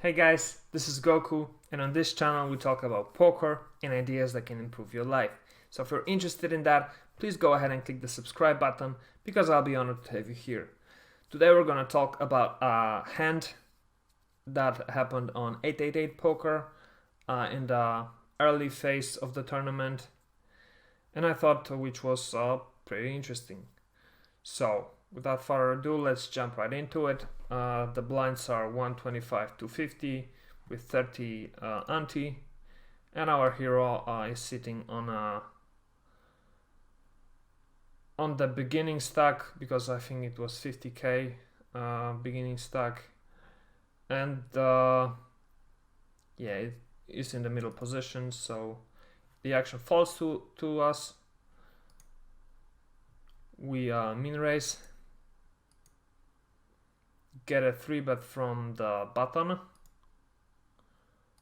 Hey guys, this is Goku, and on this channel we talk about poker and ideas that can improve your life. So if you're interested in that, please go ahead and click the subscribe button because I'll be honored to have you here. Today we're going to talk about a hand that happened on 888 poker in the early phase of the tournament, and I thought which was pretty interesting. So without further ado, let's jump right into it. The blinds are 125 to 50 with 30 ante, and our hero is sitting on the beginning stack because I think it was 50k beginning stack, and yeah, it is in the middle position, so the action falls to us. We min raise, get a 3-bet from the button,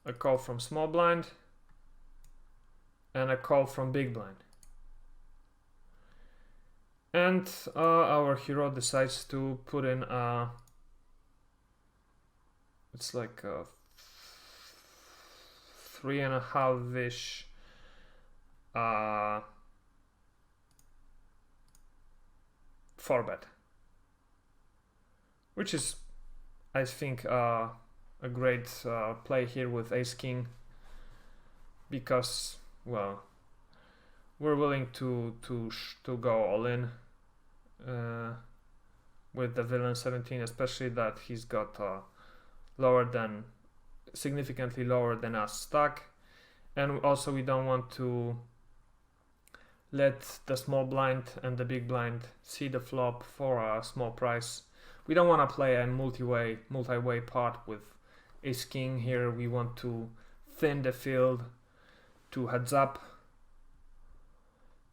a call from small blind, and a call from big blind. And our hero decides to put in it's like a 3.5-ish four-bet, which is, I think, a great play here with ace king, because, well, we're willing to go all in with the villain 17, especially that he's got significantly lower than us stack, and also we don't want to let the small blind and the big blind see the flop for a small price. We don't want to play a multi-way pot with ace king here. We want to thin the field to heads up.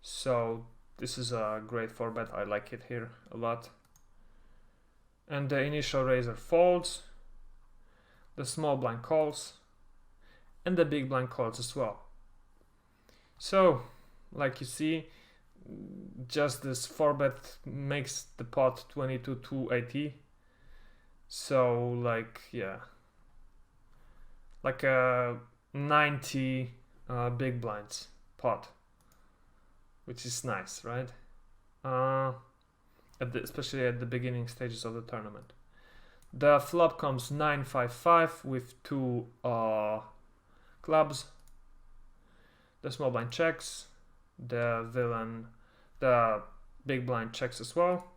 So this is a great 4-bet. I like it here a lot. And the initial raiser folds, the small blind calls, and the big blind calls as well. So, like you see, just this 4-bet makes the pot 22 to 80. So, like, yeah, like a 90 big blinds pot, which is nice, right? Especially at the beginning stages of the tournament. The flop comes 9-5-5 with 2 clubs. The small blind checks. The big blind checks as well.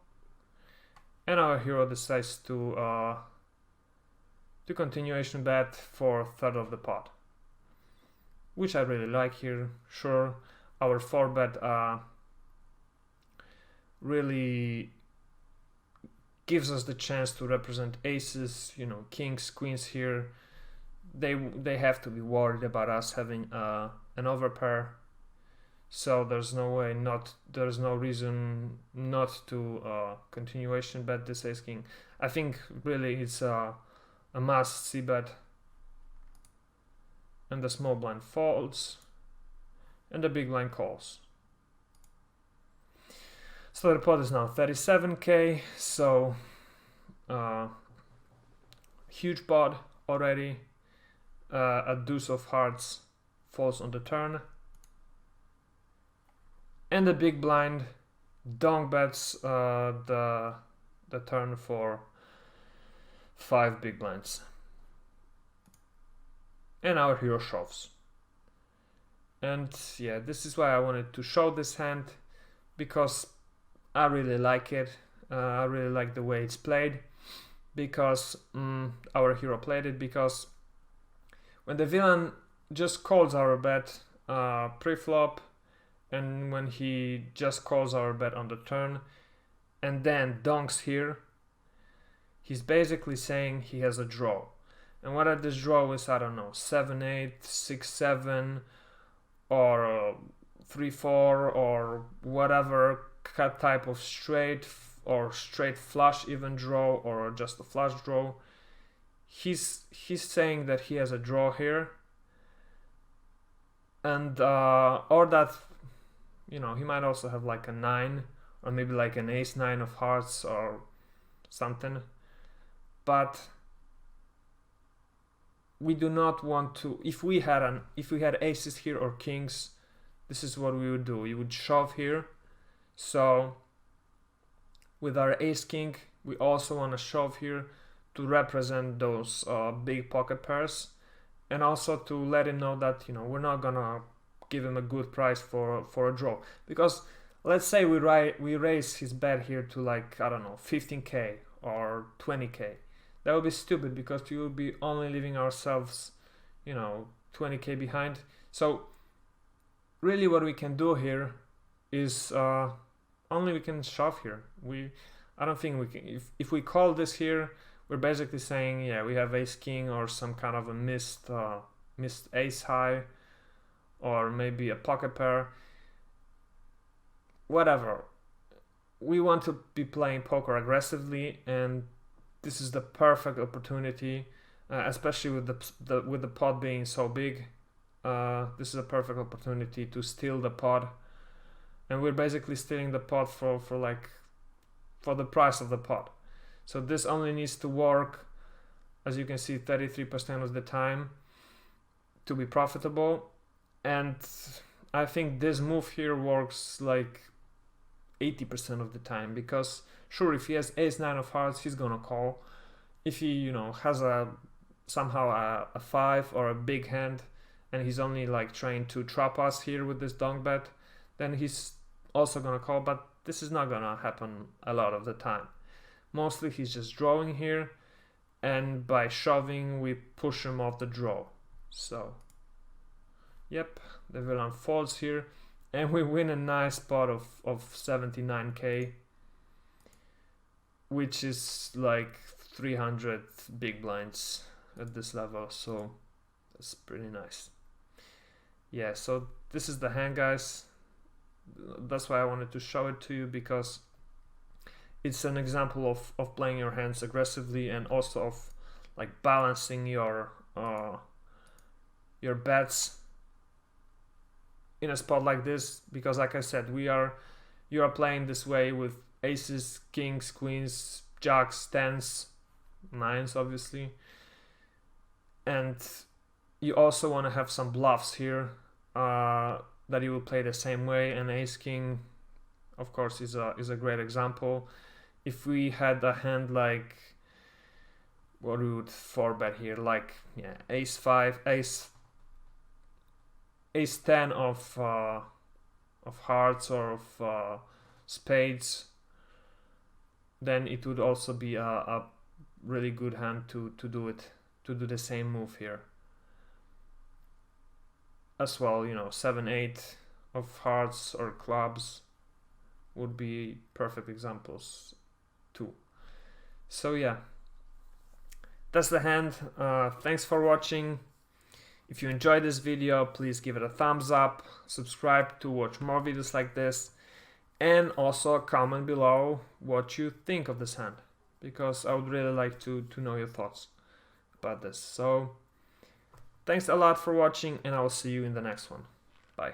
And our hero decides to continuation bet for a third of the pot, which I really like here. Sure, our 4-bet really gives us the chance to represent aces, kings, queens here. They have to be worried about us having an overpair. So there's no reason not to continuation bet this ace king. I think really it's a must see bet. And the small blind folds, and the big blind calls. So the pot is now 37k, so huge pot already. A deuce of hearts falls on the turn, and the big blind donk bets the turn for 5 big blinds, and our hero shoves. And yeah, this is why I wanted to show this hand, because I really like it. I really like the way it's played, because our hero played it, because when the villain just calls our bet pre-flop, and when he just calls our bet on the turn and then donks here, he's basically saying he has a draw. And whether this draw is, I don't know, 7-8, 6-7, or 3-4, or whatever type of straight or straight flush even draw, or just a flush draw, he's saying that he has a draw here, and or that he might also have like a 9, or maybe like an ace-9 of hearts or something. But we do not want to, if we had aces here or kings, this is what we would do. We would shove here. So with our ace king, we also want to shove here to represent those big pocket pairs, and also to let him know that, you know, we're not gonna give him a good price for a draw. Because let's say we raise his bet here to, like, I don't know, 15k or 20k. That would be stupid, because we would be only leaving ourselves, you know, 20k behind. So really what we can do here is only we can shove here. I don't think we can, if we call this here, we're basically saying, yeah, we have ace king or some kind of a missed ace high, or maybe a pocket pair, whatever. We want to be playing poker aggressively, and this is the perfect opportunity, especially with the pot being so big. This is a perfect opportunity to steal the pot, and we're basically stealing the pot for the price of the pot. So this only needs to work, as you can see, 33% of the time to be profitable. And I think this move here works like 80% of the time, because sure, if he has ace 9 of hearts, he's gonna call. If he, you know, has somehow a 5 or a big hand, and he's only like trying to trap us here with this donk bet, then he's also gonna call. But this is not gonna happen a lot of the time. Mostly he's just drawing here, and by shoving we push him off the draw. So yep, the villain folds here, and we win a nice pot of 79k, which is like 300 big blinds at this level, so that's pretty nice. Yeah, so this is the hand, guys. That's why I wanted to show it to you, because it's an example of playing your hands aggressively, and also of like balancing your bets in a spot like this. Because like I said, you are playing this way with aces, kings, queens, jacks, tens, nines obviously, and you also want to have some bluffs here that you will play the same way. And ace king, of course, is a great example. If we had a hand like, what we would 4-bet here, like, yeah, ace 5, ace 10 of hearts or of spades, then it would also be a really good hand to do the same move here as well. You know, 7-8 of hearts or clubs would be perfect examples too. So yeah, that's the hand. Thanks for watching. If you enjoyed this video, please give it a thumbs up, subscribe to watch more videos like this, and also comment below what you think of this hand, because I would really like to know your thoughts about this. So thanks a lot for watching, and I will see you in the next one. Bye.